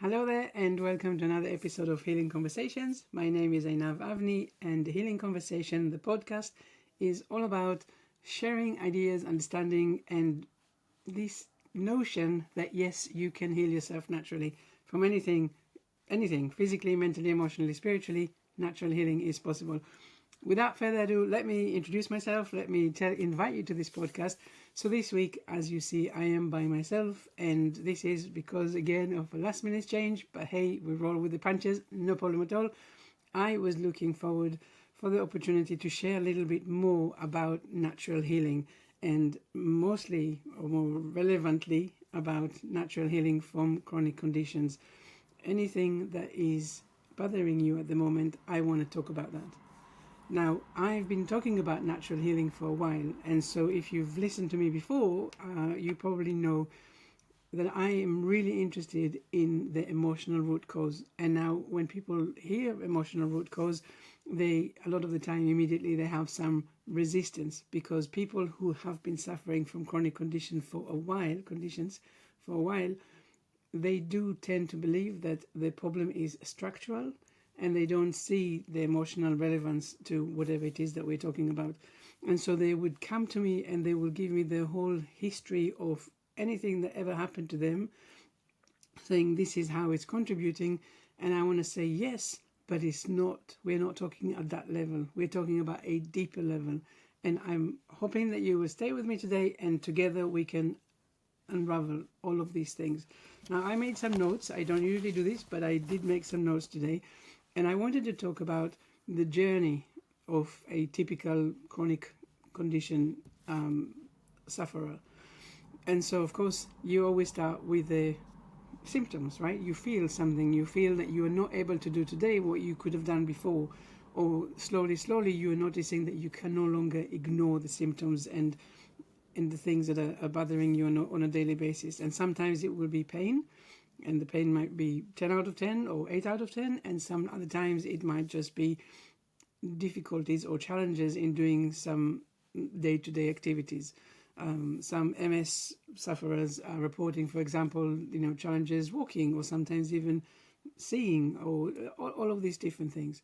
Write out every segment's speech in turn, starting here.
Hello there, and welcome to another episode of Healing Conversations. My name is Einav Avni, and Healing Conversation, the podcast, is all about sharing ideas, understanding, and this notion that yes, you can heal yourself naturally from anything, physically, mentally, emotionally, spiritually. Natural healing is possible. Without further ado, let me introduce myself. Let me invite you to this podcast. So this week, as you see, I am by myself, and this is because, again, of a last minute change. But hey, we roll with the punches, no problem at all. I was looking forward for the opportunity to share a little bit more about natural healing, and mostly, or more relevantly, about natural healing from chronic conditions. Anything that is bothering you at the moment, I want to talk about that. Now, I've been talking about natural healing for a while, and so if you've listened to me before, you probably know that I am really interested in the emotional root cause. And now, when people hear emotional root cause, a lot of the time, immediately they have some resistance, because people who have been suffering from chronic conditions for a while, they do tend to believe that the problem is structural, and they don't see the emotional relevance to whatever it is that we're talking about. And so they would come to me and they will give me the whole history of anything that ever happened to them, saying this is how it's contributing. And I want to say yes, but it's not. We're not talking at that level. We're talking about a deeper level. And I'm hoping that you will stay with me today, and together we can unravel all of these things. Now, I made some notes. I don't usually do this, but I did make some notes today. And I wanted to talk about the journey of a typical chronic condition sufferer. And so, of course, you always start with the symptoms, right? You feel something. You feel that you are not able to do today what you could have done before. Or slowly, you are noticing that you can no longer ignore the symptoms and the things that are bothering you on a daily basis. And sometimes it will be pain. And the pain might be 10 out of 10 or 8 out of 10. And some other times it might just be difficulties or challenges in doing some day-to-day activities. Some MS sufferers are reporting, for example, challenges walking, or sometimes even seeing, or all of these different things.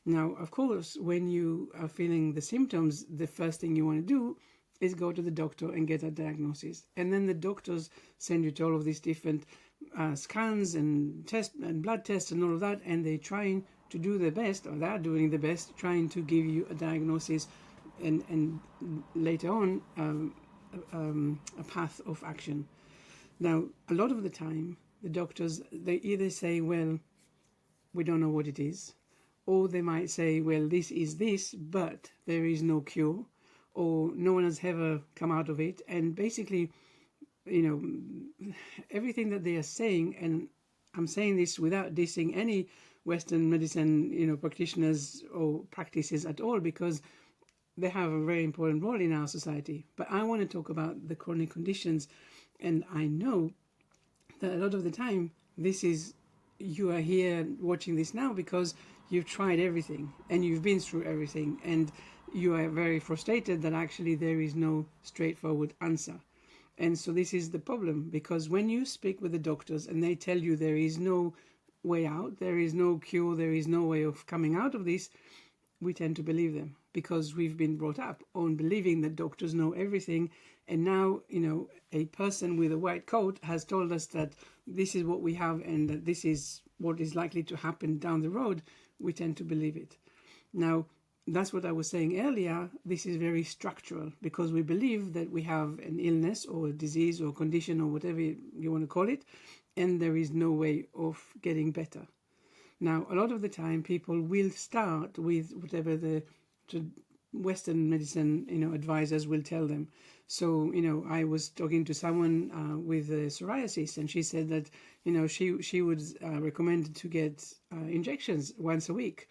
Now, of course, when you are feeling the symptoms, the first thing you want to do is go to the doctor and get a diagnosis. And then the doctors send you to all of these different scans and tests and blood tests and all of that, and they're trying to do their best, or they're doing the best, trying to give you a diagnosis and later on a path of action. Now, a lot of the time, the doctors, they either say, well, we don't know what it is, or they might say, well, this is this, but there is no cure, or no one has ever come out of it. And basically, everything that they are saying, and I'm saying this without dissing any Western medicine, practitioners or practices at all, because they have a very important role in our society. But I want to talk about the chronic conditions, and I know that a lot of the time, you are here watching this now because you've tried everything and you've been through everything, and you are very frustrated that actually there is no straightforward answer. And so this is the problem, because when you speak with the doctors and they tell you there is no way out, there is no cure, there is no way of coming out of this, we tend to believe them, because we've been brought up on believing that doctors know everything. And now, a person with a white coat has told us that this is what we have and that this is what is likely to happen down the road. We tend to believe it. Now, that's what I was saying earlier. This is very structural, because we believe that we have an illness or a disease or condition or whatever you want to call it, and there is no way of getting better. Now, a lot of the time, people will start with whatever the Western medicine, advisors will tell them. So, I was talking to someone with psoriasis, and she said that, she would recommend to get injections once a week.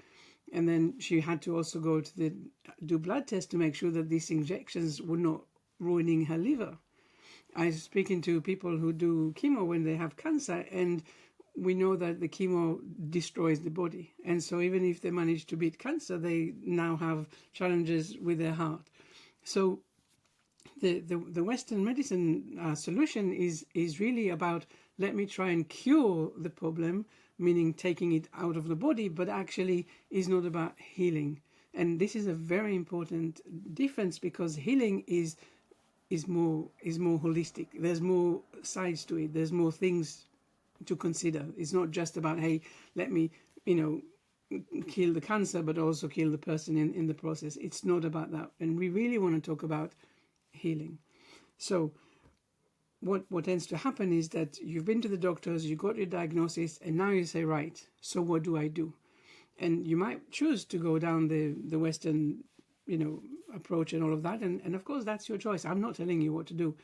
And then she had to also go to do blood tests to make sure that these injections were not ruining her liver. I was speaking to people who do chemo when they have cancer, and we know that the chemo destroys the body. And so even if they manage to beat cancer, they now have challenges with their heart. So the Western medicine solution is really about let me try and cure the problem, meaning taking it out of the body, but actually is not about healing. And this is a very important difference, because healing is more holistic. There's more sides to it. There's more things to consider. It's not just about, hey, let me, kill the cancer, but also kill the person in the process. It's not about that. And we really want to talk about healing. So what tends to happen is that you've been to the doctors, you got your diagnosis, and now you say, right, so what do I do? And you might choose to go down the Western, approach and all of that. And of course, that's your choice. I'm not telling you what to do.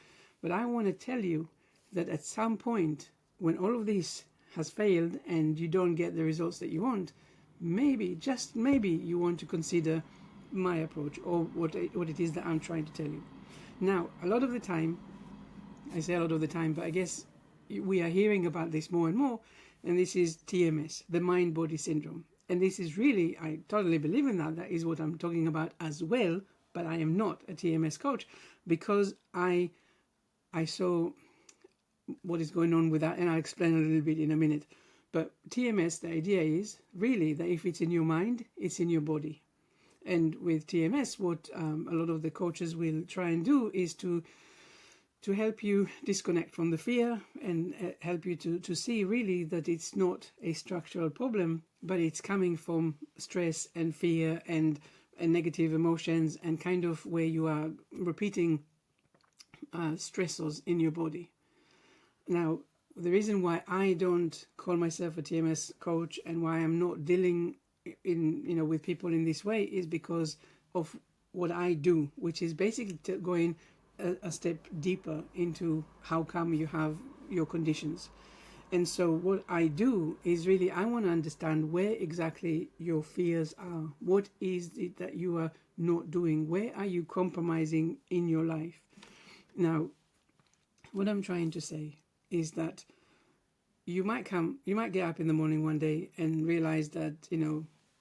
But I want to tell you that at some point, when all of this has failed and you don't get the results that you want, maybe, just maybe, you want to consider my approach, or what it is that I'm trying to tell you. Now, a lot of the time, I say a lot of the time, but I guess we are hearing about this more and more, and this is TMS, the mind-body syndrome. And this is really, I totally believe in that. That is what I'm talking about as well, but I am not a TMS coach, because I saw what is going on with that, and I'll explain a little bit in a minute. But TMS, the idea is really that if it's in your mind, it's in your body. And with TMS, what a lot of the coaches will try and do is to help you disconnect from the fear, and help you to see really that it's not a structural problem, but it's coming from stress and fear and negative emotions, and kind of where you are repeating stressors in your body. Now, the reason why I don't call myself a TMS coach, and why I'm not dealing with people in this way, is because of what I do, which is basically going a step deeper into how come you have your conditions. And so what I do is really, I want to understand where exactly your fears are. What is it that you are not doing? Where are you compromising in your life? Now, what I'm trying to say is that you might get up in the morning one day and realize that,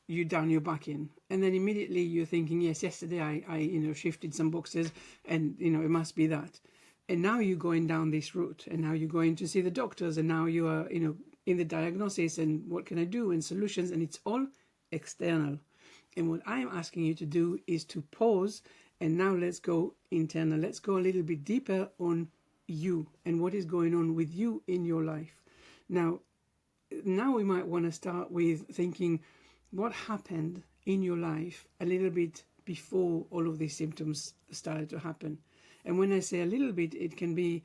you done your back in, and then immediately you're thinking, yes, yesterday I shifted some boxes, and it must be that. And now you're going down this route, and now you're going to see the doctors, and now you are in the diagnosis, and what can I do, and solutions, and it's all external. And what I'm asking you to do is to pause, and now let's go internal. Let's go a little bit deeper on you and what is going on with you in your life. Now we might want to start with thinking, what happened in your life a little bit before all of these symptoms started to happen? And when I say a little bit, it can be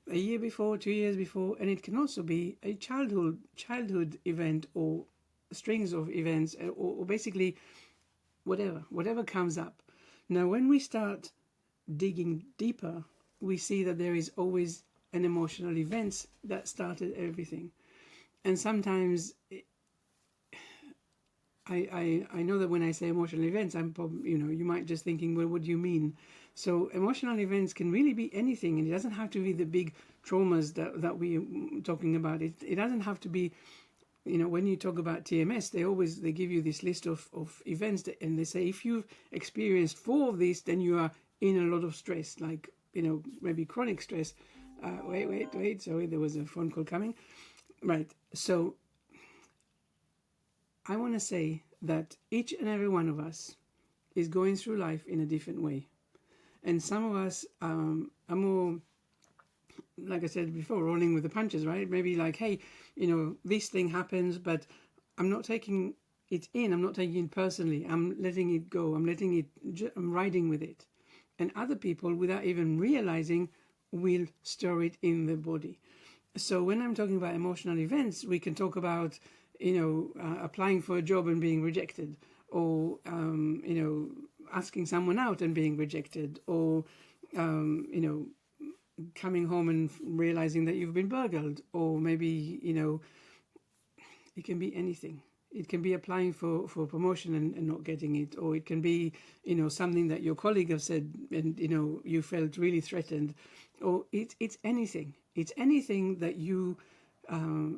a year before, 2 years before, and it can also be a childhood event, or strings of events, or basically whatever comes up. Now, when we start digging deeper, we see that there is always an emotional event that started everything. And sometimes I know that when I say emotional events, I'm probably, you might just thinking, well, what do you mean? So emotional events can really be anything, and it doesn't have to be the big traumas that we're talking about. It doesn't have to be, when you talk about TMS, they give you this list of events, and they say if you've experienced 4 of these, then you are in a lot of stress, like, maybe chronic stress. Wait, sorry, there was a phone call coming. Right, so I want to say that each and every one of us is going through life in a different way. And some of us are more, like I said before, rolling with the punches, right? Maybe like, hey, this thing happens, but I'm not taking it in. I'm not taking it personally. I'm letting it go. I'm riding with it. And other people, without even realizing, will store it in the body. So when I'm talking about emotional events, we can talk about, applying for a job and being rejected, or, asking someone out and being rejected, or, coming home and realizing that you've been burgled, or maybe, it can be anything. It can be applying for promotion and not getting it, or it can be, something that your colleague have said and, you felt really threatened, or it's anything. It's anything that you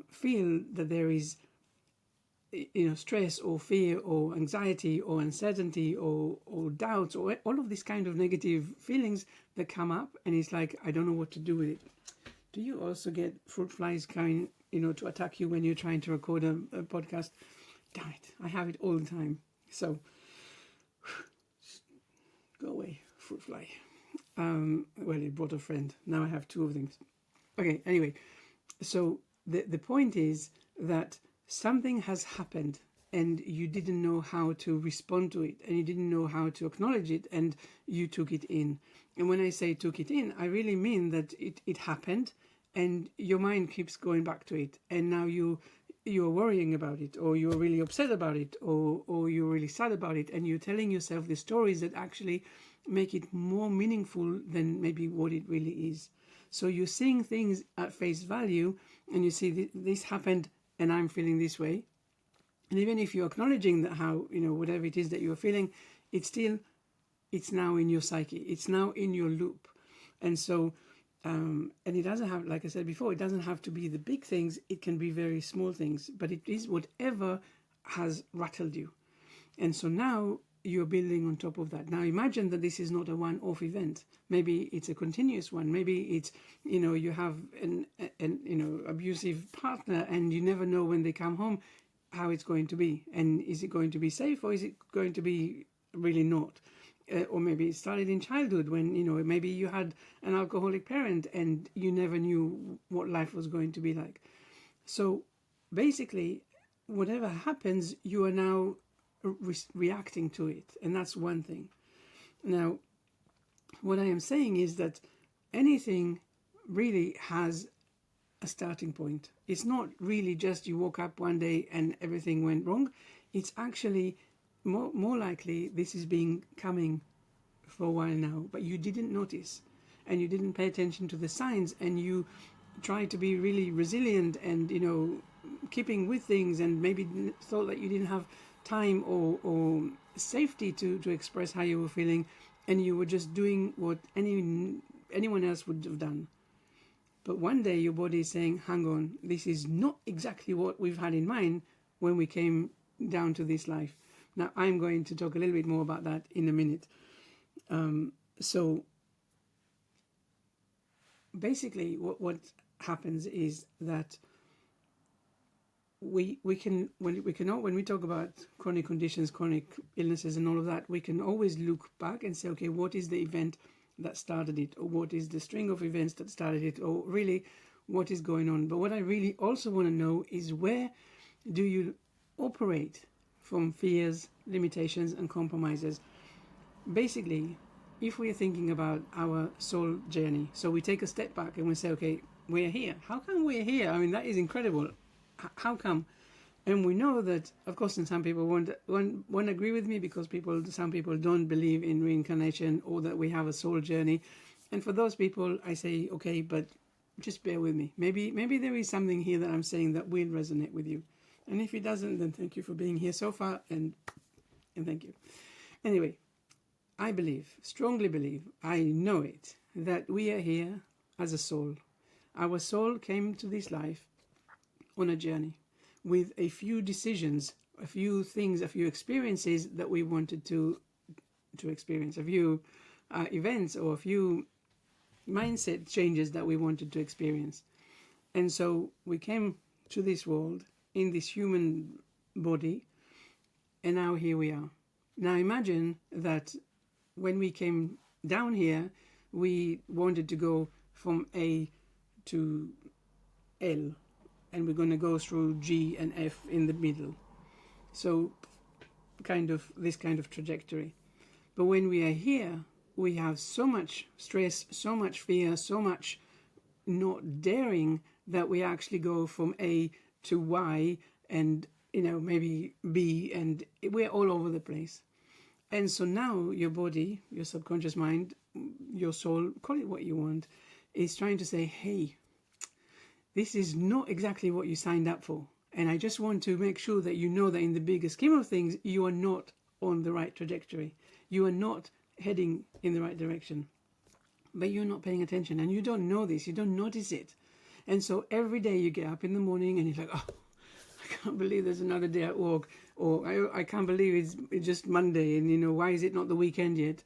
feel that there is, stress or fear or anxiety or uncertainty or doubts, or all of these kind of negative feelings that come up, and it's like, I don't know what to do with it. Do you also get fruit flies coming, to attack you when you're trying to record a podcast? Damn it, I have it all the time. So, go away, fruit fly. Well, it brought a friend. Now I have two of them. Okay, anyway, so the point is that something has happened and you didn't know how to respond to it, and you didn't know how to acknowledge it, and you took it in. And when I say took it in, I really mean that it happened and your mind keeps going back to it, and now you're worrying about it, or you're really upset about it, or you're really sad about it, and you're telling yourself the stories that actually make it more meaningful than maybe what it really is. So you're seeing things at face value, and you see this happened and I'm feeling this way. And even if you're acknowledging that how, whatever it is that you're feeling, it's now in your psyche, it's now in your loop. And so, and it doesn't have, like I said before, it doesn't have to be the big things, it can be very small things, but it is whatever has rattled you. And so now you're building on top of that. Now imagine that this is not a one-off event. Maybe it's a continuous one. Maybe it's, you have an abusive partner, and you never know when they come home how it's going to be. And is it going to be safe, or is it going to be really not? Or maybe it started in childhood when, maybe you had an alcoholic parent and you never knew what life was going to be like. So basically, whatever happens, you are now reacting to it, and that's one thing. Now, what I am saying is that anything really has a starting point. It's not really just you woke up one day and everything went wrong. It's actually more likely this has been coming for a while now, but you didn't notice, and you didn't pay attention to the signs, and you try to be really resilient and keeping with things, and maybe thought that you didn't have time or safety to express how you were feeling, and you were just doing what anyone else would have done. But one day your body is saying, hang on, this is not exactly what we've had in mind when we came down to this life. Now I'm going to talk a little bit more about that in a minute. So basically what happens is that when we talk about chronic conditions, chronic illnesses and all of that, we can always look back and say, okay, what is the event that started it, or what is the string of events that started it, or really what is going on. But what I really also want to know is, where do you operate from fears, limitations and compromises? Basically, if we're thinking about our soul journey, so we take a step back and we say, okay, we're here. How come we're here? I mean, that is incredible. How come? And we know that, of course, and some people won't agree with me, because some people don't believe in reincarnation, or that we have a soul journey. And for those people, I say, okay, but just bear with me. Maybe there is something here that I'm saying that will resonate with you. And if it doesn't, then thank you for being here so far, and thank you. Anyway, I strongly believe, I know it, that we are here as a soul. Our soul came to this life on a journey with a few decisions, a few things, a few experiences that we wanted to experience, a few events, or a few mindset changes that we wanted to experience. And so we came to this world in this human body, and now here we are. Now imagine that when we came down here, we wanted to go from A to L, and we're going to go through G and F in the middle. So this kind of trajectory. But when we are here, we have so much stress, so much fear, so much not daring, that we actually go from A to Y and maybe B, and we're all over the place. And so now your body, your subconscious mind, your soul, call it what you want, is trying to say, hey, this is not exactly what you signed up for. And I just want to make sure that you know that in the bigger scheme of things, you are not on the right trajectory. You are not heading in the right direction. But you're not paying attention, and you don't know this, you don't notice it. And so every day you get up in the morning and you're like, oh, I can't believe there's another day at work, or I can't believe it's just Monday, and why is it not the weekend yet?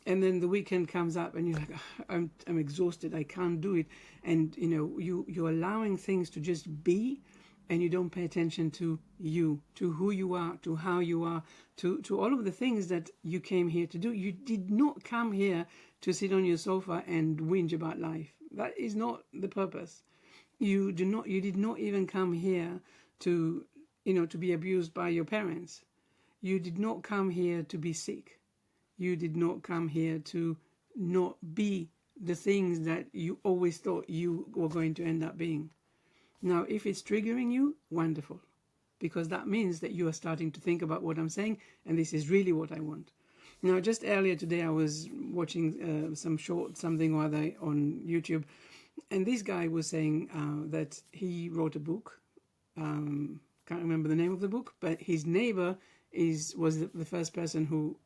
And then the weekend comes up and you're like, "Ah, I'm exhausted, I can't do it." And you're allowing things to just be, and you don't pay attention to you, to who you are, to how you are, to all of the things that you came here to do. You did not come here to sit on your sofa and whinge about life. That is not the purpose. You did not even come here to to be abused by your parents. You did not come here to be sick. You did not come here to not be the things that you always thought you were going to end up being. Now, if it's triggering you, wonderful, because that means that you are starting to think about what I'm saying, and this is really what I want. Now, just earlier today, I was watching some short something or other on YouTube, and this guy was saying that he wrote a book. Can't remember the name of the book, but his neighbor was the first person who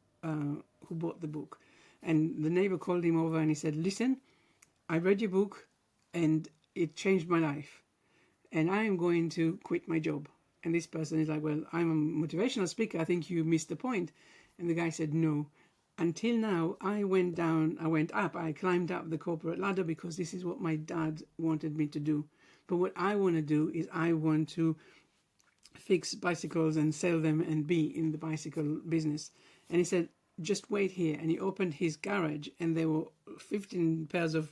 bought the book, and the neighbor called him over and he said, "Listen, I read your book, and it changed my life, and I am going to quit my job." And this person is like, "Well, I'm a motivational speaker. I think you missed the point." And the guy said, "No. Until now, I went up, I climbed up the corporate ladder because this is what my dad wanted me to do. But what I want to do is I want to fix bicycles and sell them and be in the bicycle business." And he said, "Just wait here." And he opened his garage, and there were 15 pairs of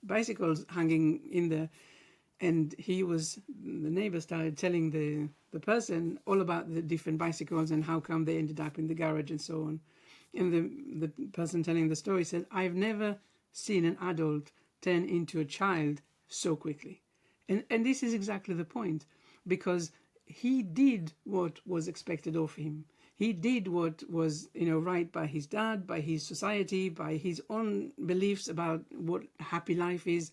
bicycles hanging in there. And the neighbor started telling the person all about the different bicycles and how come they ended up in the garage and so on. And the person telling the story said, "I've never seen an adult turn into a child so quickly." And this is exactly the point, because he did what was expected of him. He did what was right by his dad, by his society, by his own beliefs about what happy life is.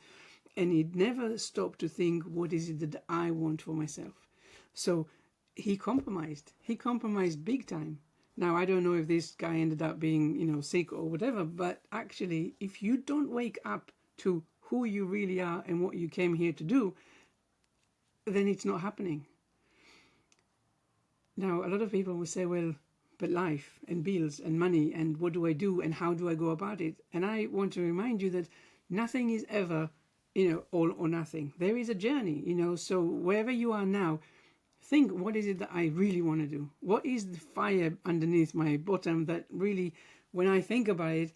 And he never stopped to think, what is it that I want for myself? So he compromised. He compromised big time. Now, I don't know if this guy ended up being, sick or whatever, but actually, if you don't wake up to who you really are and what you came here to do, then it's not happening. Now, a lot of people will say, well, but life and bills and money and what do I do and how do I go about it? And I want to remind you that nothing is ever all or nothing. There is a journey, so wherever you are now, think, what is it that I really want to do? What is the fire underneath my bottom that really, when I think about it,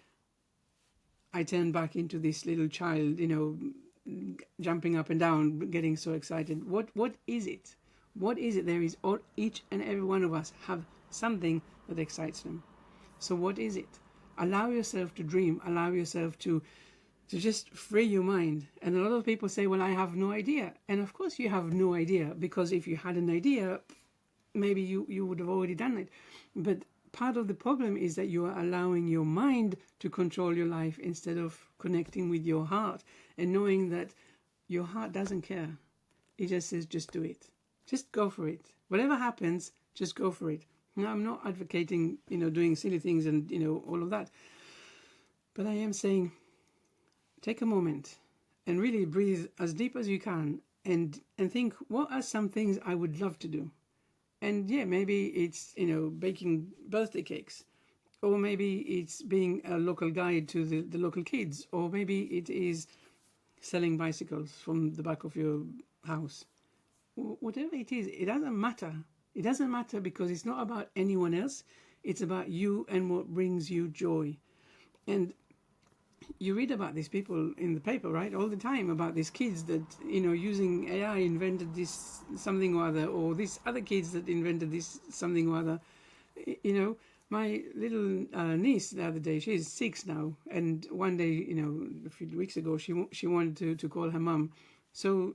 I turn back into this little child, jumping up and down, getting so excited. What is it? What is it? There is each and every one of us have something that excites them. So what is it? Allow yourself to dream. Allow yourself to just free your mind. And a lot of people say, well, I have no idea. And of course you have no idea, because if you had an idea, maybe you would have already done it. But part of the problem is that you are allowing your mind to control your life instead of connecting with your heart and knowing that your heart doesn't care. It just says, just do it. Just go for it. Whatever happens, just go for it. Now, I'm not advocating, doing silly things and, all of that. But I am saying, take a moment and really breathe as deep as you can and think, what are some things I would love to do? And yeah, maybe it's, baking birthday cakes, or maybe it's being a local guide to the local kids, or maybe it is selling bicycles from the back of your house. Whatever it is, it doesn't matter. It doesn't matter, because it's not about anyone else. It's about you and what brings you joy. And you read about these people in the paper, right, all the time, about these kids that, using AI invented this something or other, or these other kids that invented this something or other. My little niece the other day, she's 6 now, and one day, a few weeks ago, she wanted to call her mum. So,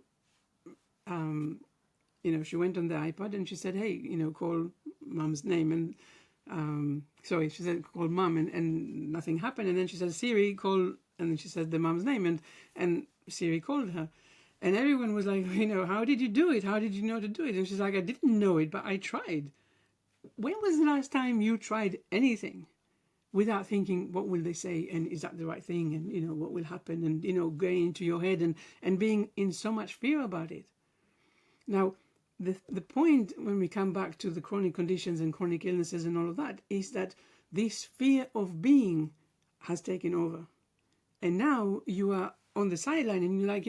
she went on the iPad and she said, hey, call mum's name. And she said, call mum, and nothing happened. And then she said, Siri, call, and then she said the mum's name, and Siri called her. And everyone was like, how did you do it? How did you know to do it? And she's like, I didn't know it, but I tried. When was the last time you tried anything without thinking, what will they say? And is that the right thing? And, what will happen? And, going into your head and being in so much fear about it. Now, the point when we come back to the chronic conditions and chronic illnesses and all of that is that this fear of being has taken over. And now you are on the sideline and you're like,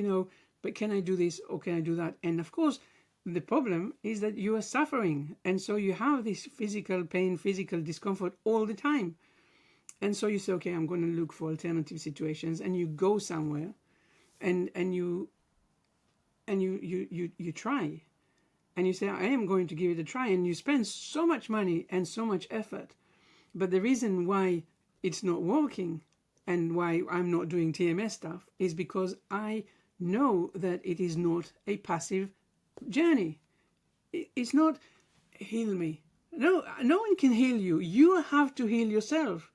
but can I do this or can I do that? And of course, the problem is that you are suffering. And so you have this physical pain, physical discomfort all the time. And so you say, okay, I'm going to look for alternative situations, and you go somewhere and you try. And you say, I am going to give it a try. And you spend so much money and so much effort. But the reason why it's not working and why I'm not doing TMS stuff is because I know that it is not a passive journey. It's not heal me. No one can heal you. You have to heal yourself.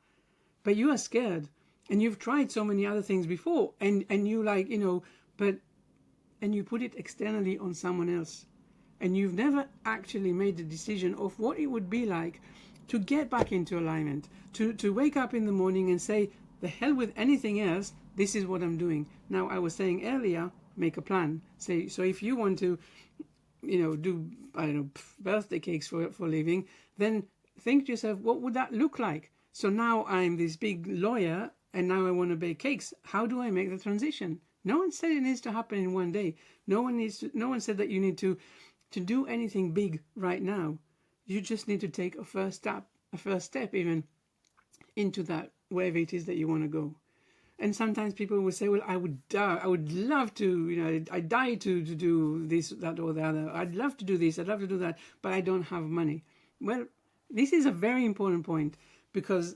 But you are scared. And you've tried so many other things before. And you like, and you put it externally on someone else. And you've never actually made the decision of what it would be like to get back into alignment, to wake up in the morning and say, the hell with anything else, this is what I'm doing. Now, I was saying earlier, make a plan. Say, so if you want to, do, birthday cakes for a living, then think to yourself, what would that look like? So now I'm this big lawyer and now I want to bake cakes. How do I make the transition? No one said it needs to happen in one day. No one said that you need to do anything big right now. You just need to take a first step even into that, wherever it is that you want to go. And sometimes people will say, well, I would love to, I die to do this, that, or the other. I'd love to do this, I'd love to do that, but I don't have money. Well, this is a very important point, because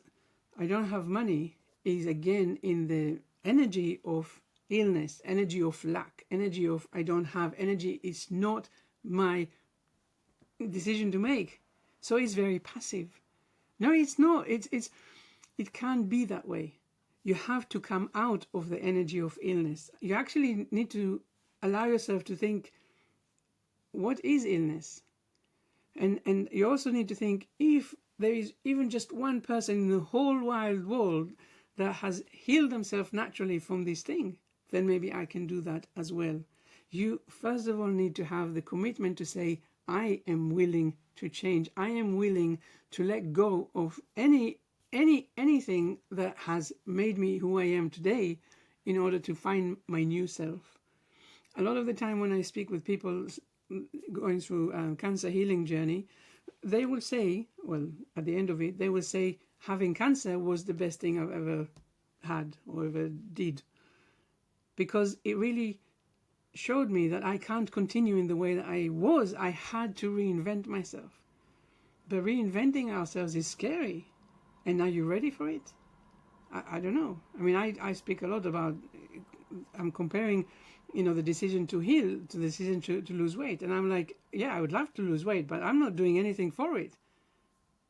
I don't have money is again in the energy of illness, energy of lack, energy of I don't have energy. It's not my decision to make. So it's very passive. No, it's not. It can't be that way. You have to come out of the energy of illness. You actually need to allow yourself to think, what is illness? And you also need to think, if there is even just one person in the whole wide world that has healed themselves naturally from this thing, then maybe I can do that as well. You first of all need to have the commitment to say, I am willing to change. I am willing to let go of anything that has made me who I am today in order to find my new self. A lot of the time when I speak with people going through a cancer healing journey, they will say, well, at the end of it, they will say, having cancer was the best thing I've ever had or ever did. Because it really showed me that I can't continue in the way that I was. I had to reinvent myself. But reinventing ourselves is scary. And are you ready for it? I don't know. I mean, I speak a lot about, I'm comparing, the decision to heal to the decision to lose weight. And I'm like, yeah, I would love to lose weight, but I'm not doing anything for it.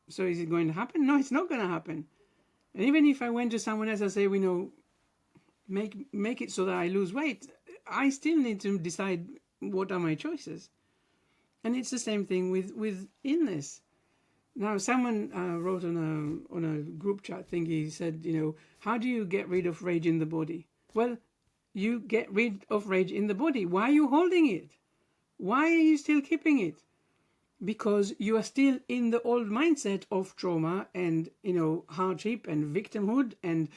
So is it going to happen? No, it's not going to happen. And even if I went to someone else and say, make it so that I lose weight, I still need to decide what are my choices. And it's the same thing with illness. Now, someone wrote on a group chat thing, he said, how do you get rid of rage in the body? Well, you get rid of rage in the body. Why are you holding it? Why are you still keeping it? Because you are still in the old mindset of trauma and, hardship and victimhood, and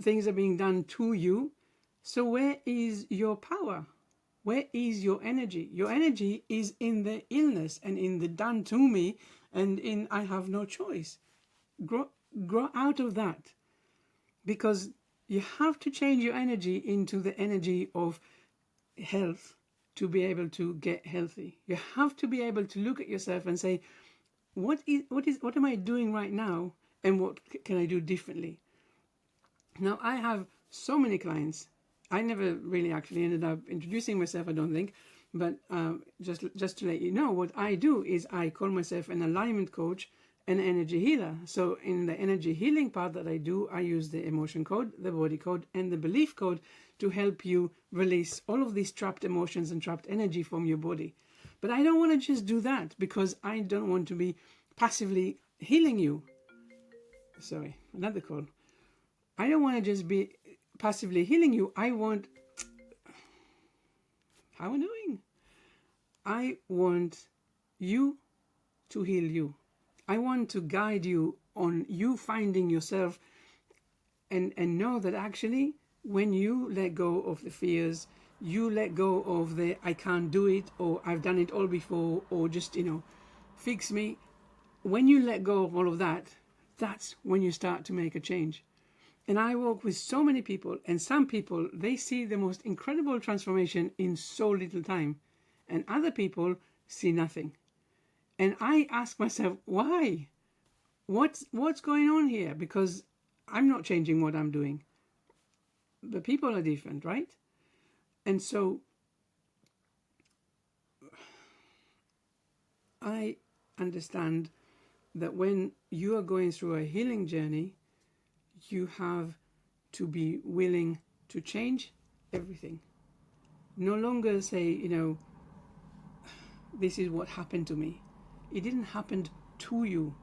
things are being done to you. So where is your power? Where is your energy? Your energy is in the illness and in the done to me and in I have no choice. Grow out of that, because you have to change your energy into the energy of health to be able to get healthy. You have to be able to look at yourself and say, what am I doing right now, and what can I do differently? Now, I have so many clients. I never really actually ended up introducing myself, I don't think, but just to let you know, what I do is I call myself an alignment coach, an energy healer. So in the energy healing part that I do, I use the emotion code, the body code, and the belief code to help you release all of these trapped emotions and trapped energy from your body. But I don't want to just do that, because I don't want to be passively healing you. Sorry, another call. I don't want to just be passively healing you. I want... How am I doing? I want you to heal you. I want to guide you on you finding yourself, and know that actually when you let go of the fears, you let go of the I can't do it, or I've done it all before, or just, fix me. When you let go of all of that, that's when you start to make a change. And I work with so many people, and some people, they see the most incredible transformation in so little time, and other people see nothing. And I ask myself, why? What's going on here? Because I'm not changing what I'm doing. But people are different, right? And so I understand that when you are going through a healing journey, you have to be willing to change everything. No longer say, this is what happened to me. It didn't happen to you.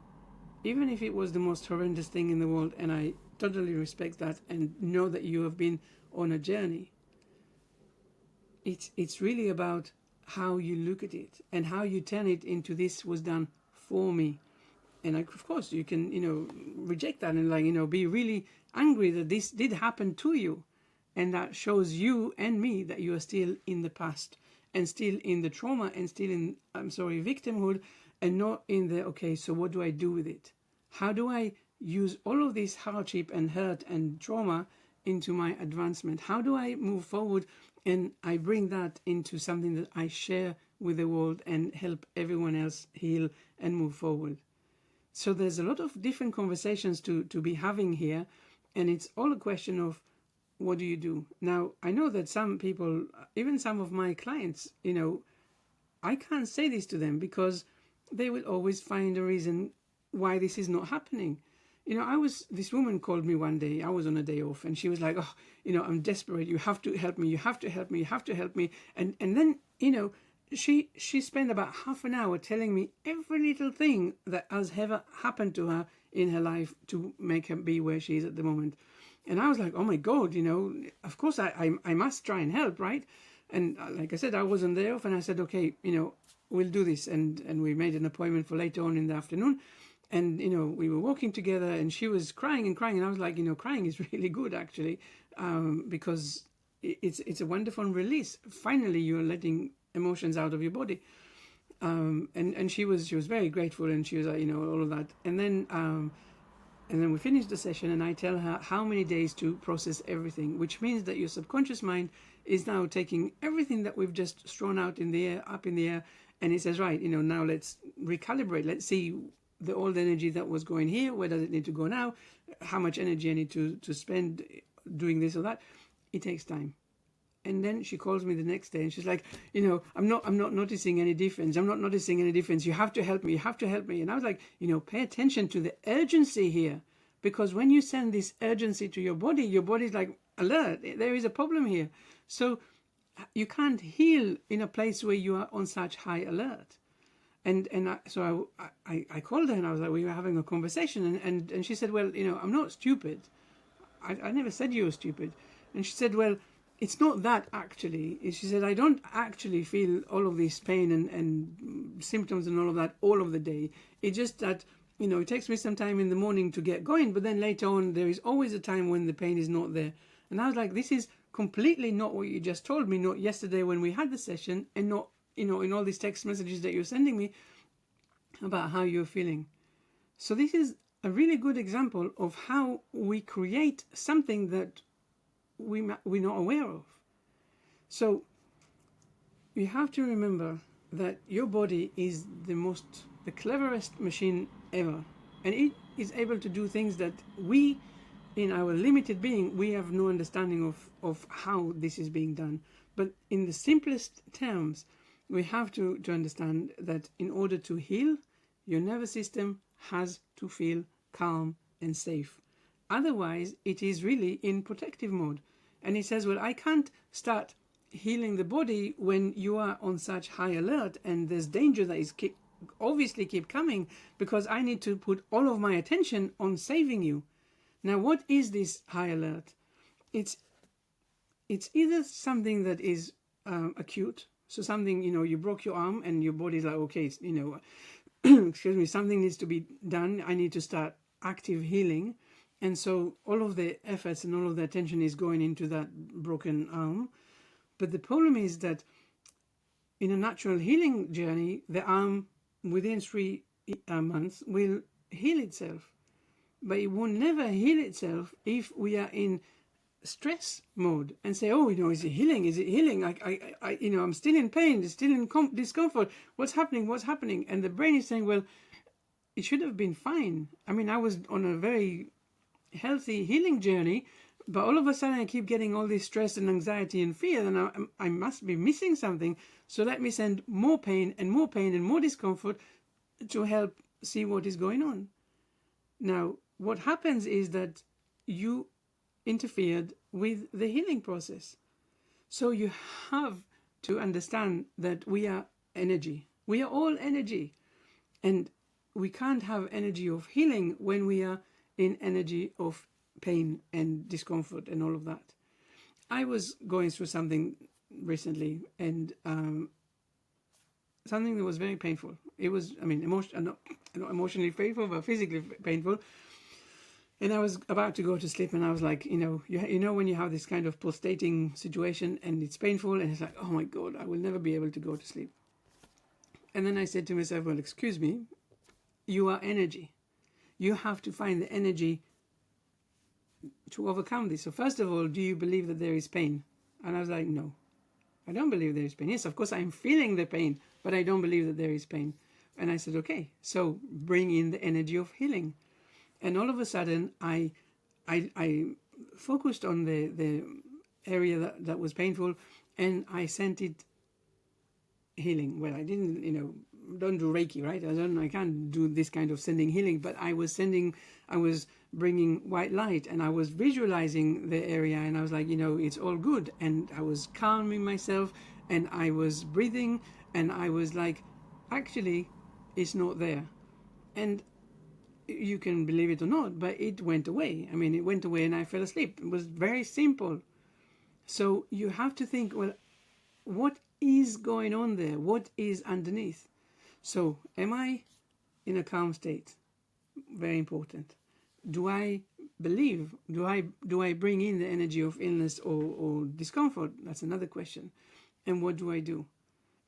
Even if it was the most horrendous thing in the world, and I totally respect that and know that you have been on a journey, it's really about how you look at it and how you turn it into this was done for me. And of course you can, reject that and be really angry that this did happen to you. And that shows you and me that you are still in the past and still in the trauma and still in, victimhood, and not in the, okay, so what do I do with it? How do I use all of this hardship and hurt and trauma into my advancement? How do I move forward and I bring that into something that I share with the world and help everyone else heal and move forward? So there's a lot of different conversations to be having here, and it's all a question of what do you do? Now, I know that some people, even some of my clients, I can't say this to them because they will always find a reason why this is not happening. This woman called me one day, I was on a day off, and she was like, oh, I'm desperate, you have to help me, you have to help me, you have to help me. And then, she spent about half an hour telling me every little thing that has ever happened to her in her life to make her be where she is at the moment. And I was like, oh my God, of course I must try and help, right? And like I said, I wasn't there off, and I said, okay, we'll do this. And we made an appointment for later on in the afternoon. And, we were walking together, and she was crying and crying. And I was like, crying is really good, actually, because it's a wonderful release. Finally, you're letting emotions out of your body. And she was very grateful, and she was like, all of that. And then we finished the session, and I tell her how many days to process everything, which means that your subconscious mind is now taking everything that we've just thrown out in the air, up in the air, and it says, right, now let's recalibrate. Let's see the old energy that was going here. Where does it need to go now? How much energy I need to spend doing this or that? It takes time. And then she calls me the next day, and she's like, I'm not noticing any difference. I'm not noticing any difference. You have to help me. You have to help me. And I was like, pay attention to the urgency here, because when you send this urgency to your body's like, alert. There is a problem here. So you can't heal in a place where you are on such high alert. So I called her, and I was like, we were having a conversation, and she said, well, I'm not stupid. I never said you were stupid. And she said, well, it's not that actually. She said, I don't actually feel all of this pain and symptoms and all of that all of the day. It's just that, it takes me some time in the morning to get going, but then later on, there is always a time when the pain is not there. And I was like, this is completely not what you just told me, not yesterday when we had the session, and not, in all these text messages that you're sending me about how you're feeling. So this is a really good example of how we create something that we're not aware of. So you have to remember that your body is the cleverest machine ever, and it is able to do things that we, in our limited being, we have no understanding of how this is being done. But in the simplest terms, we have to understand that in order to heal, your nervous system has to feel calm and safe. Otherwise, it is really in protective mode. And he says, well, I can't start healing the body when you are on such high alert and there's danger that is obviously keep coming, because I need to put all of my attention on saving you. Now, what is this high alert? It's either something that is acute. So something, you broke your arm and your body's like, okay, excuse me, something needs to be done. I need to start active healing. And so all of the efforts and all of the attention is going into that broken arm. But the problem is that in a natural healing journey, the arm within 3 months will heal itself. But it will never heal itself if we are in stress mode and say, oh, is it healing? Is it healing? I'm still in pain, still in discomfort. What's happening? And the brain is saying, well, it should have been fine. I mean, I was on a very healthy healing journey, but all of a sudden I keep getting all this stress and anxiety and fear, and I must be missing something. So let me send more pain and more pain and more discomfort to help see what is going on. Now, what happens is that you interfered with the healing process. So you have to understand that we are energy. We are all energy. And we can't have energy of healing when we are in energy of pain and discomfort and all of that. I was going through something recently, and something that was very painful. It was, not emotionally painful, but physically painful. And I was about to go to sleep, and I was like, when you have this kind of pulsating situation and it's painful, and it's like, oh my God, I will never be able to go to sleep. And then I said to myself, well, excuse me, you are energy. You have to find the energy to overcome this. So first of all, do you believe that there is pain? And I was like, no, I don't believe there is pain. Yes, of course, I'm feeling the pain, but I don't believe that there is pain. And I said, okay, so bring in the energy of healing. And all of a sudden, I focused on the area that was painful, and I sent it healing. Well, I didn't, don't do Reiki, right? I can't do this kind of sending healing, but I was bringing white light, and I was visualizing the area, and I was like, it's all good. And I was calming myself, and I was breathing, and I was like, actually, it's not there. And you can believe it or not, but it went away. It went away and I fell asleep. It was very simple. So you have to think, well, what is going on there? What is underneath? So am I in a calm state? Very important. Do I believe? Do I bring in the energy of illness or discomfort? That's another question. And what do I do?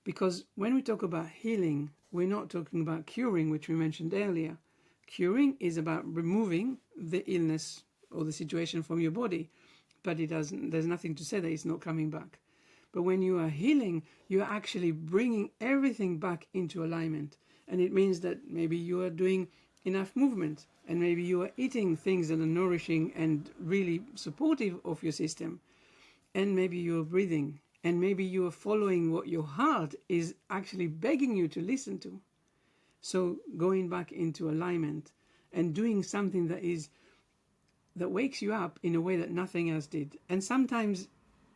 Because when we talk about healing, we're not talking about curing, which we mentioned earlier. Curing is about removing the illness or the situation from your body, but there's nothing to say that it's not coming back. But when you are healing, you are actually bringing everything back into alignment. And it means that maybe you are doing enough movement, and maybe you are eating things that are nourishing and really supportive of your system. And maybe you are breathing, and maybe you are following what your heart is actually begging you to listen to. So going back into alignment and doing something that wakes you up in a way that nothing else did. And sometimes,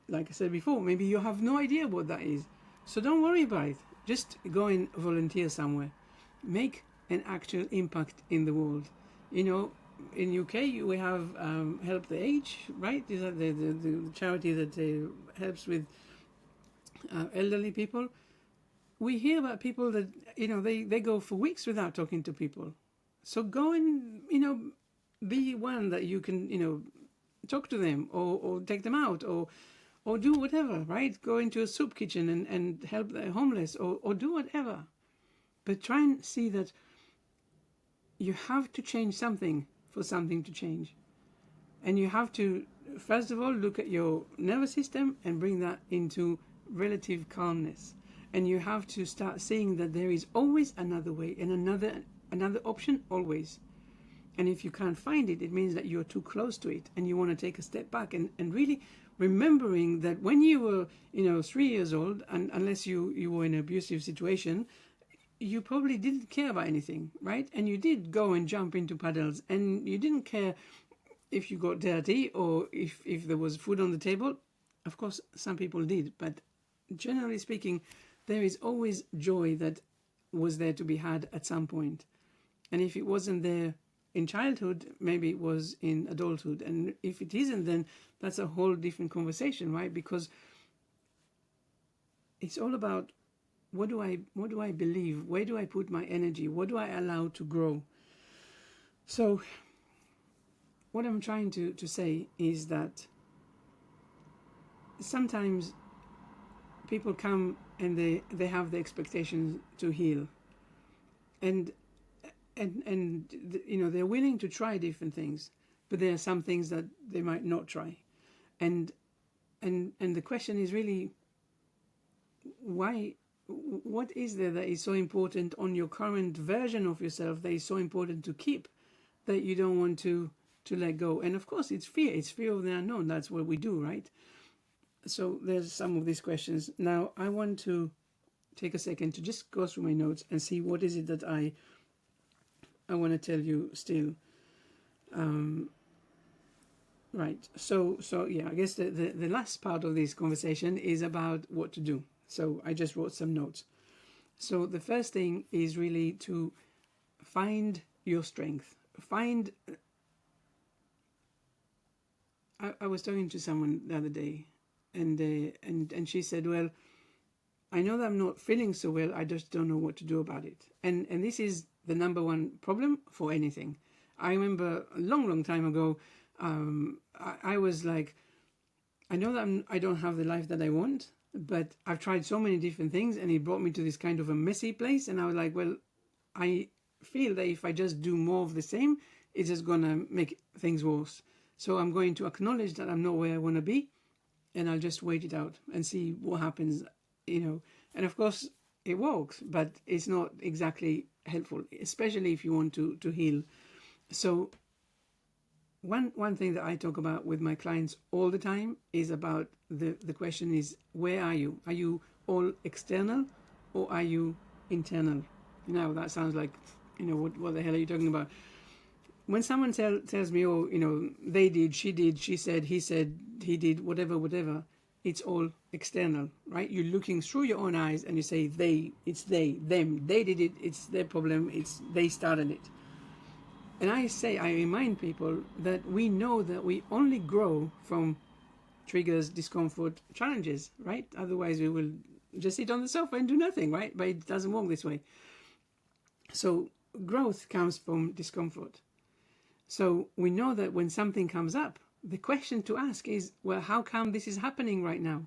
like I said before, maybe you have no idea what that is. So don't worry about it. Just go and volunteer somewhere. Make an actual impact in the world. In UK we have Help the Age, right? Is that the charity that helps with elderly people? We hear about people that, they go for weeks without talking to people. So go and, be one that you can, talk to them or take them out or do whatever, right? Go into a soup kitchen and help the homeless or do whatever. But try and see that you have to change something for something to change. And you have to, first of all, look at your nervous system and bring that into relative calmness. And you have to start seeing that there is always another way and another option always. And if you can't find it, it means that you're too close to it and you want to take a step back and really remembering that when you were, 3 years old, and unless you were in an abusive situation, you probably didn't care about anything, right? And you did go and jump into puddles, and you didn't care if you got dirty or if there was food on the table. Of course, some people did, but generally speaking, there is always joy that was there to be had at some point. And if it wasn't there in childhood, maybe it was in adulthood. And if it isn't, then that's a whole different conversation, right? Because it's all about what do I believe? Where do I put my energy? What do I allow to grow? So what I'm trying to say is that sometimes people come and they have the expectations to heal, and they're willing to try different things, but there are some things that they might not try, and the question is really, why? What is there that is so important on your current version of yourself that is so important to keep, that you don't want to let go? And of course, it's fear of the unknown. That's what we do, right? So there's some of these questions. Now I want to take a second to just go through my notes and see what is it that I want to tell you still. Right. So yeah, I guess the last part of this conversation is about what to do. So I just wrote some notes. So the first thing is really to find your strength. I was talking to someone the other day, and she said, well, I know that I'm not feeling so well, I just don't know what to do about it. And this is the number one problem for anything. I remember a long time ago, I was like, I know that I don't have the life that I want, but I've tried so many different things, and it brought me to this kind of a messy place. And I was like, well, I feel that if I just do more of the same, it's just going to make things worse. So I'm going to acknowledge that I'm not where I want to be, and I'll just wait it out and see what happens, And of course, it works, but it's not exactly helpful, especially if you want to heal. So one thing that I talk about with my clients all the time is about the question is, where are you? Are you all external, or are you internal? Now that sounds like, what the hell are you talking about? When someone tells me, oh, they did, she did, she said, he said, he did, whatever, it's all external, right? You're looking through your own eyes and you say, it's them, they did it, it's their problem, they started it. And I remind people that we know that we only grow from triggers, discomfort, challenges, right? Otherwise we will just sit on the sofa and do nothing, right? But it doesn't work this way. So growth comes from discomfort. So we know that when something comes up, the question to ask is, well, how come this is happening right now?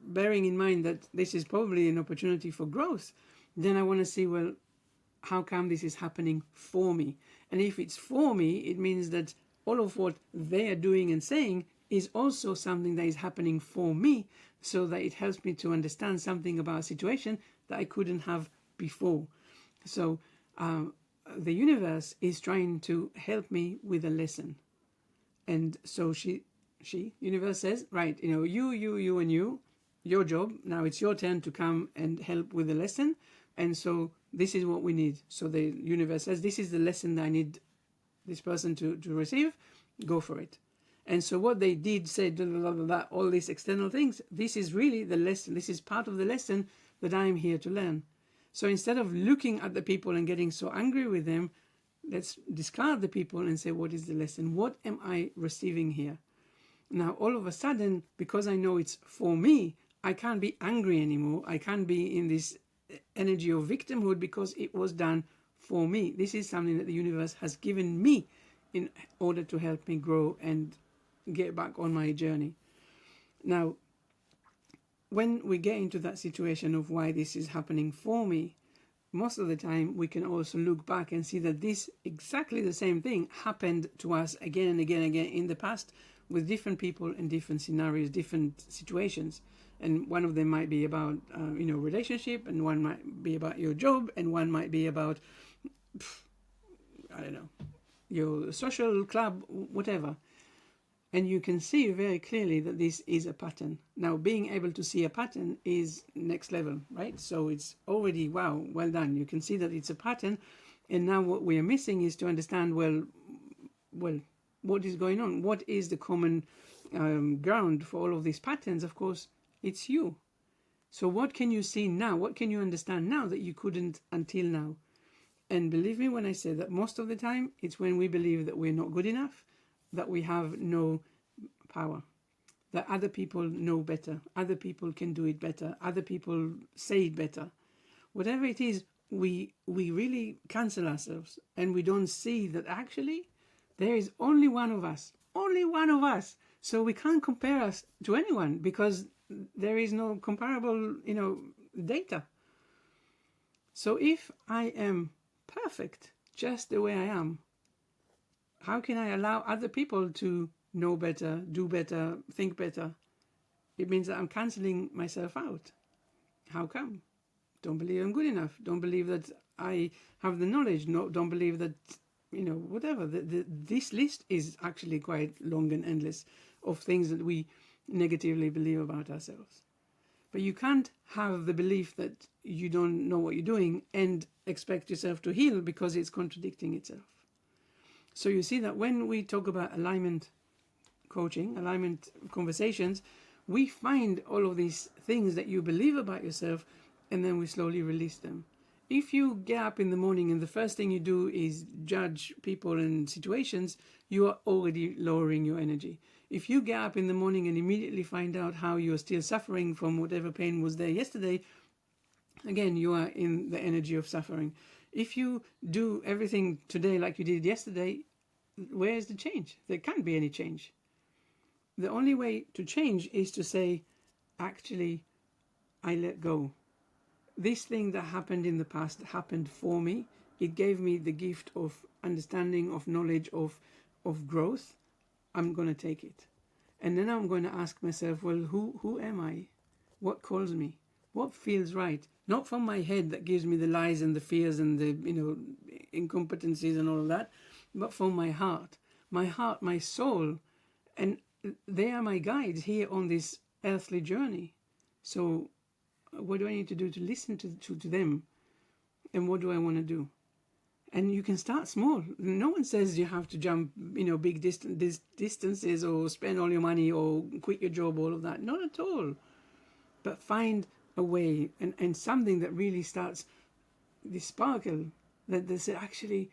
Bearing in mind that this is probably an opportunity for growth, then I want to see, well, how come this is happening for me? And if it's for me, it means that all of what they are doing and saying is also something that is happening for me, so that it helps me to understand something about a situation that I couldn't have before. So the universe is trying to help me with a lesson. And so universe says, right, you and you, your job, now it's your turn to come and help with the lesson. And so this is what we need. So the universe says, this is the lesson that I need this person to receive, go for it. And so what they did, say, all these external things, this is really the lesson. This is part of the lesson that I'm here to learn. So instead of looking at the people and getting so angry with them, let's discard the people and say, what is the lesson? What am I receiving here? Now, all of a sudden, because I know it's for me, I can't be angry anymore. I can't be in this energy of victimhood, because it was done for me. This is something that the universe has given me in order to help me grow and get back on my journey. Now, when we get into that situation of why this is happening for me, most of the time we can also look back and see that this exactly the same thing happened to us again and again in the past, with different people and different scenarios, different situations. And one of them might be about relationship, and one might be about your job, and one might be about I don't know, your social club, whatever. And you can see very clearly that this is a pattern. Now, being able to see a pattern is next level, right? So it's already, wow, well done. You can see that it's a pattern. And now what we are missing is to understand, well, what is going on? What is the common ground for all of these patterns? Of course, it's you. So what can you see now? What can you understand now that you couldn't until now? And believe me when I say that most of the time, it's when we believe that we're not good enough, that we have no power, that other people know better, other people can do it better, other people say it better. Whatever it is, we really cancel ourselves, and we don't see that actually There is only one of us. Only one of us. So we can't compare us to anyone because there is no comparable, data. So if I am perfect just the way I am, how can I allow other people to know better, do better, think better? It means that I'm cancelling myself out. How come? Don't believe I'm good enough. Don't believe that I have the knowledge. No, don't believe that, whatever. This list is actually quite long and endless of things that we negatively believe about ourselves. But you can't have the belief that you don't know what you're doing and expect yourself to heal because it's contradicting itself. So you see that when we talk about alignment coaching, alignment conversations, we find all of these things that you believe about yourself and then we slowly release them. If you get up in the morning and the first thing you do is judge people and situations, you are already lowering your energy. If you get up in the morning and immediately find out how you're still suffering from whatever pain was there yesterday, again, you are in the energy of suffering. If you do everything today like you did yesterday, where is the change? There can't be any change. The only way to change is to say, actually, I let go. This thing that happened in the past happened for me. It gave me the gift of understanding, of knowledge, of growth. I'm going to take it. And then I'm going to ask myself, well, who am I? What calls me? What feels right? Not from my head that gives me the lies and the fears and the, incompetencies and all of that, but from my heart. My heart, my soul. And they are my guides here on this earthly journey. So what do I need to do to listen to them? And what do I want to do? And you can start small. No one says you have to jump, big distances or spend all your money or quit your job, all of that. Not at all. But find a way and something that really starts this sparkle that they say, actually,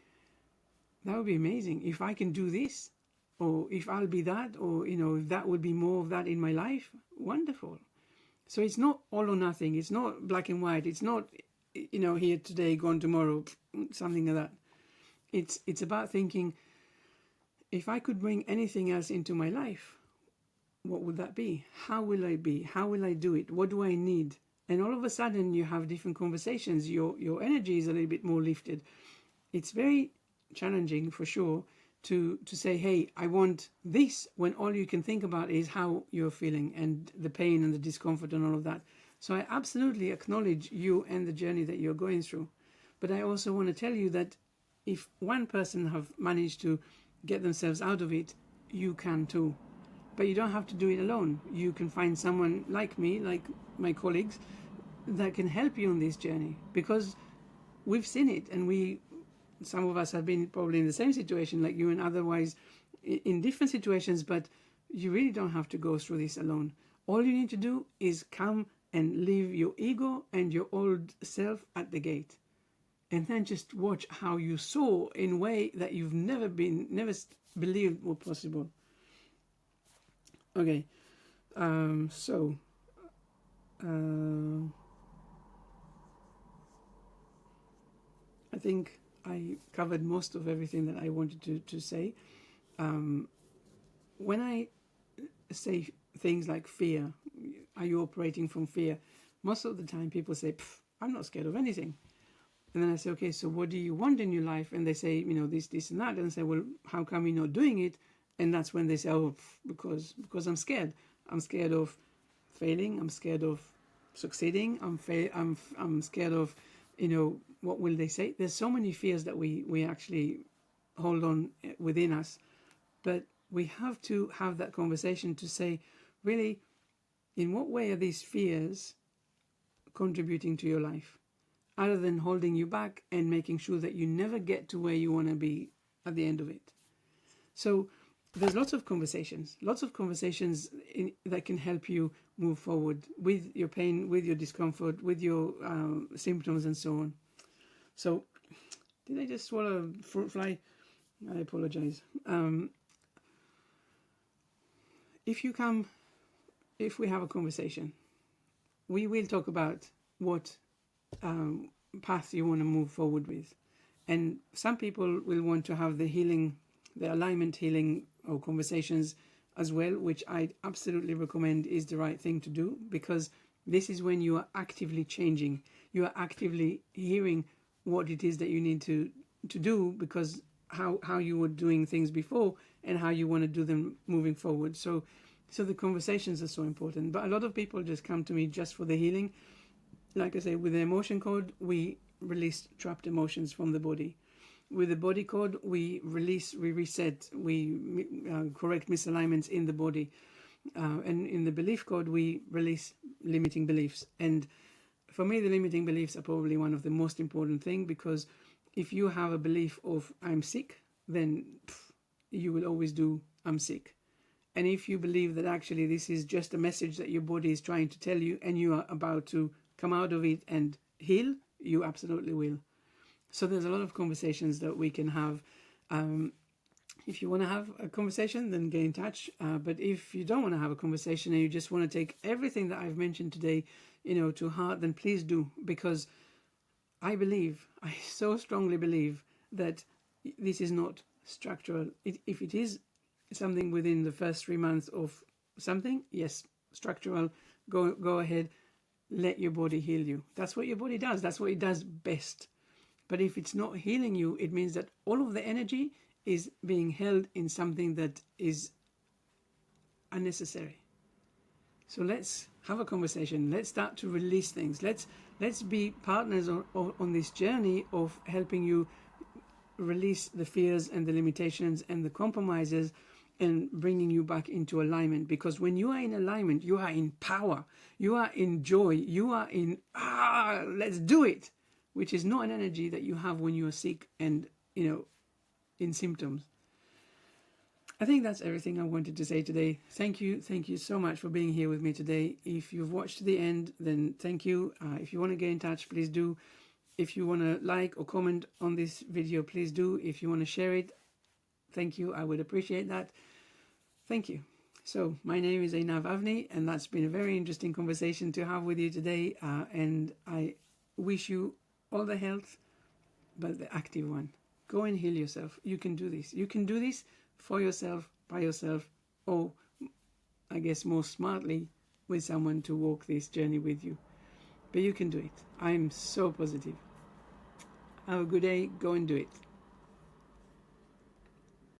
that would be amazing. If I can do this, or if I'll be that, or, if that would be more of that in my life, wonderful. So it's not all or nothing. It's not black and white. It's not, here today, gone tomorrow, something like that. It's about thinking, if I could bring anything else into my life, what would that be? How will I be? How will I do it? What do I need? And all of a sudden you have different conversations. Your energy is a little bit more lifted. It's very challenging for sure to say, hey, I want this, when all you can think about is how you're feeling and the pain and the discomfort and all of that. So I absolutely acknowledge you and the journey that you're going through. But I also want to tell you that if one person have managed to get themselves out of it, you can too. But you don't have to do it alone. You can find someone like me, like my colleagues, that can help you on this journey, because we've seen it, and some of us have been probably in the same situation like you, and otherwise in different situations, but you really don't have to go through this alone. All you need to do is come and leave your ego and your old self at the gate, and then just watch how you soar in a way that you've never believed were possible. Okay, so I think I covered most of everything that I wanted to say. When I say things like fear, are you operating from fear? Most of the time people say, I'm not scared of anything. And then I say, okay, so what do you want in your life? And they say, this and that. And I say, well, how come you're not doing it? And that's when they say, because I'm scared. I'm scared of failing. I'm scared of succeeding. I'm scared of, what will they say? There's so many fears that we actually hold on within us. But we have to have that conversation to say, really, in what way are these fears contributing to your life, other than holding you back and making sure that you never get to where you want to be at the end of it? So there's lots of conversations that can help you move forward with your pain, with your discomfort, with your symptoms and so on. So did I just swallow a fruit fly? I apologize. If we have a conversation, we will talk about what path you want to move forward with. And some people will want to have the healing the alignment healing or conversations as well, which I absolutely recommend is the right thing to do, because this is when you are actively changing. You are actively hearing what it is that you need to do, because how you were doing things before and how you want to do them moving forward. So the conversations are so important. But a lot of people just come to me just for the healing. Like I say, with the emotion code, we release trapped emotions from the body. With the body code, we release, we reset, we correct misalignments in the body. And in the belief code, we release limiting beliefs. And for me, the limiting beliefs are probably one of the most important thing, because if you have a belief of I'm sick, then you will always do I'm sick. And if you believe that actually this is just a message that your body is trying to tell you, and you are about to come out of it and heal, you absolutely will. So there's a lot of conversations that we can have. If you want to have a conversation, then get in touch. But if you don't want to have a conversation and you just want to take everything that I've mentioned today, to heart, then please do. Because I so strongly believe that this is not structural. If it is something within the first 3 months of something, yes, structural, go ahead, let your body heal you. That's what your body does. That's what it does best. But if it's not healing you, it means that all of the energy is being held in something that is unnecessary. So let's have a conversation. Let's start to release things. Let's be partners on this journey of helping you release the fears and the limitations and the compromises, and bringing you back into alignment. Because when you are in alignment, you are in power, you are in joy, you are in let's do it, which is not an energy that you have when you are sick and in symptoms. I think that's everything I wanted to say today. Thank you so much for being here with me today. If you've watched to the end, then thank you. If you want to get in touch, please do. If you want to like or comment on this video, please do. If you want to share it, thank you. I would appreciate that. Thank you. So my name is Einav Avni, and that's been a very interesting conversation to have with you today. And I wish you all the health, but the active one. Go and heal yourself. You can do this. You can do this for yourself, by yourself, or I guess more smartly with someone to walk this journey with you. But you can do it. I'm so positive. Have a good day. Go and do it.